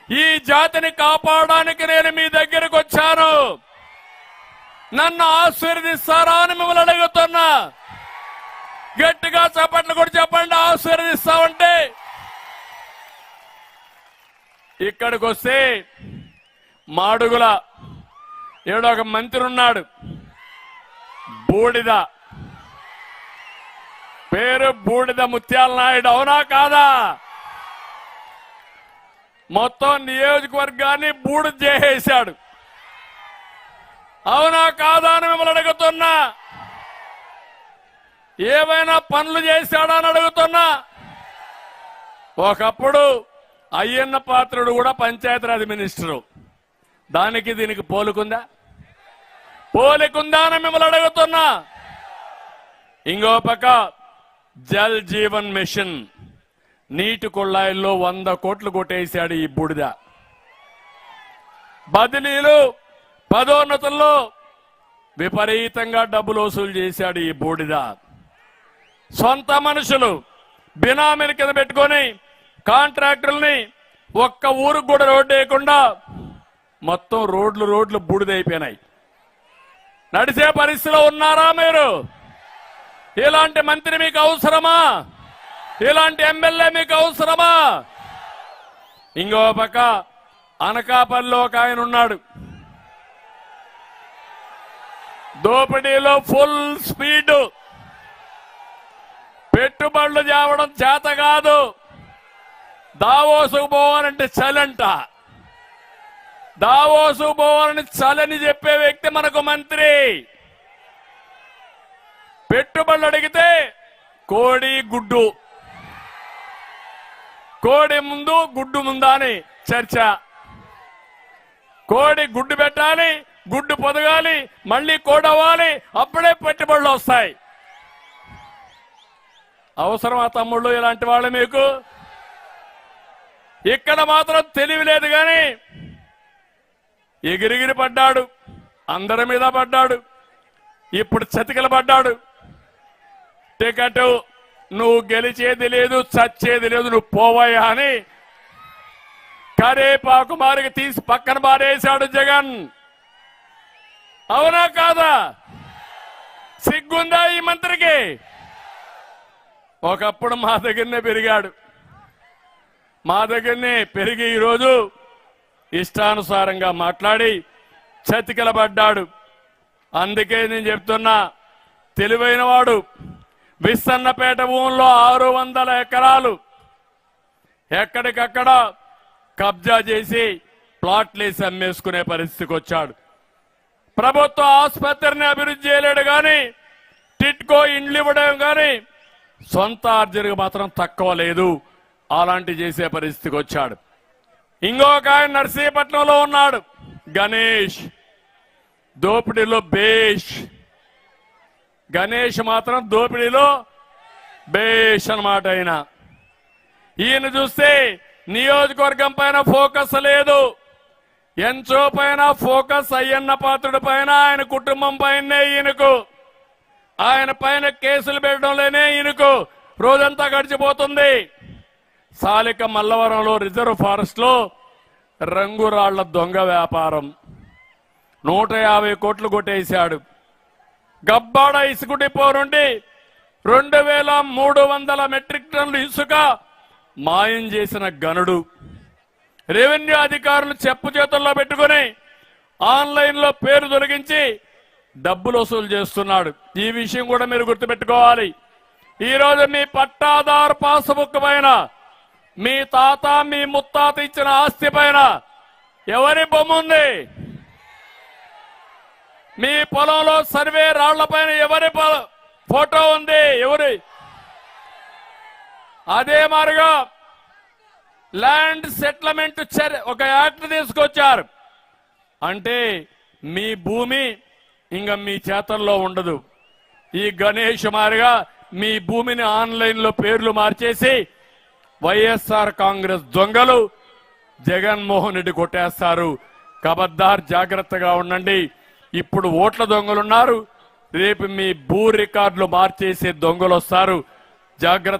ఈ జాతిని కాపాడడానికి నేను మీ దగ్గరకు వచ్చాను. నన్ను ఆశీర్వదిస్తారా అని మిమ్మల్ని అడుగుతున్నా. గట్టిగా చప్పట్లు కూడా చెప్పండి, ఆశీర్వదిస్తామంటే. ఇక్కడికి వస్తే మాడుగుల ఏడో ఒక మంత్రి ఉన్నాడు, బూడిద, పేరు బూడిద ముత్యాల నాయుడు. అవునా కాదా? మొత్తం నియోజకవర్గాన్ని బూడిద చేసేశాడు. అవునా కాదా అని మిమ్మల్ని అడుగుతున్నా. ఏమైనా పనులు చేశాడా అని అడుగుతున్నా. ఒకప్పుడు అయ్యన్న పాత్రుడు కూడా పంచాయతీరాజ్ మినిస్టరు. దానికి దీనికి పోలికుందా? పోలికుందా అని మిమ్మల్ని అడుగుతున్నా. ఇంకో పక్క జల్ జీవన్ మిషన్, నీటి కుళాయిల్లో 100 కోట్లు కొట్టేశాడు ఈ బూడిద. బదిలీలు, పదోన్నతుల్లో విపరీతంగా డబ్బులు వసూలు చేశాడు ఈ బూడిద. సొంత మనుషులు బినామీల కింద పెట్టుకొని కాంట్రాక్టర్ని ఒక్క ఊరికి కూడా రోడ్డు వేయకుండా మొత్తం రోడ్లు బూడిదైపోయినాయి. నడిచే పరిస్థితిలో ఉన్నారా మీరు? ఇలాంటి మంత్రి మీకు అవసరమా? ఇలాంటి ఎమ్మెల్యే మీకు అవసరమా? ఇంకో పక్క అనకాపల్లిలో ఒక ఆయన ఉన్నాడు, దోపిడీలో ఫుల్ స్పీడ్, పెట్టుబడులు తేవడం చేత కాదు, దావోసుకు పోవాలంటే చలంట. దావోసుకు పోవాలని చలని చెప్పే వ్యక్తి మనకు మంత్రి. పెట్టుబడులు అడిగితే కోడి గుడ్డు, కోడి ముందు గుడ్డు ముందా అని చర్చ. కోడి గుడ్డు పెట్టాలి, గుడ్డు పొదగాలి, మళ్ళీ కోడవ్వాలి, అప్పుడే పెట్టుబడులు వస్తాయి. అవసరమా తమ్ముళ్ళు ఇలాంటి వాళ్ళు మీకు? ఇక్కడ మాత్రం తెలివి లేదు కానీ ఎగిరిగిరి పడ్డాడు, అందరి మీద పడ్డాడు, ఇప్పుడు చతికిల పడ్డాడు. టికెట్ నువ్వు గెలిచేది లేదు, చచ్చేది లేదు, నువ్వు పోవయ్యా అని కరేపాకు మారికి తీసి పక్కన మారేశాడు జగన్. అవునా కాదా? సిగ్గుందా ఈ మంత్రికి? ఒకప్పుడు మా దగ్గరనే పెరిగాడు, మా దగ్గరనే పెరిగి ఈరోజు ఇష్టానుసారంగా మాట్లాడి చతికిలబడ్డాడు. అందుకే నేను చెప్తున్నా, తెలివైన వాడు విస్సన్నపేట భూముల్లో 600 ఎకరాలు ఎక్కడికక్కడ కబ్జా చేసి ప్లాట్లేసి అమ్మేసుకునే పరిస్థితికి వచ్చాడు. ప్రభుత్వ ఆసుపత్రిని అభివృద్ధి చేయలేడు కానీ, టిట్కో ఇండ్లు ఇవ్వడం కానీ సొంత ఆర్జనకు మాత్రం తక్కువ లేదు. అలాంటి చేసే పరిస్థితికి వచ్చాడు. ఇంకొక ఆయన నర్సీపట్నంలో ఉన్నాడు, గణేష్, దోపిడీలో బేష్. గణేష్ మాత్రం దోపిడీలో బేష్ అన్నమాట. ఈయన చూస్తే నియోజకవర్గం పైన ఫోకస్ లేదు, ఎంచో పైన ఫోకస్ అయ్యన్న పాత్రుడి పైన, ఆయన కుటుంబం పైనే ఈయనకు. ఆయన పైన కేసులు పెట్టడంలోనే ఈయనకు రోజంతా గడిచిపోతుంది. సాలిక మల్లవరంలో రిజర్వ్ ఫారెస్ట్ లో రంగురాళ్ల దొంగ వ్యాపారం 150 కోట్లు కొట్టేశాడు. గబ్బాడ ఇసుక డిపో నుండి 2300 మెట్రిక్ టన్నులు ఇసుక మాయం చేసిన గనుడు. రెవెన్యూ అధికారులు చెప్పు చేతుల్లో పెట్టుకుని ఆన్లైన్ లో పేరు తొలగించి డబ్బులు వసూలు చేస్తున్నాడు. ఈ విషయం కూడా మీరు గుర్తుపెట్టుకోవాలి. ఈ రోజు మీ పట్టాదారు పాస్బుక్ పైన, మీ తాత మీ ముత్తాత ఇచ్చిన ఆస్తి పైన ఎవరి బొమ్మ ఉంది? మీ పొలంలో సర్వే రాళ్ల పైన ఎవరి ఫోటో ఉంది? ఎవరి? అదే మాదిరిగా ల్యాండ్ సెటిల్మెంట్ ఒక యాక్ట్ తీసుకొచ్చారు. అంటే మీ భూమి ఇంకా మీ చేతల్లో ఉండదు. ఈ గణేష్ మారిగా మీ భూమిని ఆన్లైన్ లో పేర్లు మార్చేసి వైఎస్ఆర్ కాంగ్రెస్ దొంగలు జగన్మోహన్ రెడ్డి కొట్టేస్తారు. కబద్దార్, జాగ్రత్తగా ఉండండి. ఇప్పుడు ఓట్ల దొంగలున్నారు, రేపు మీ భూ రికార్డులు మార్చేసే దొంగలు వస్తారు. జాగ్రత్త.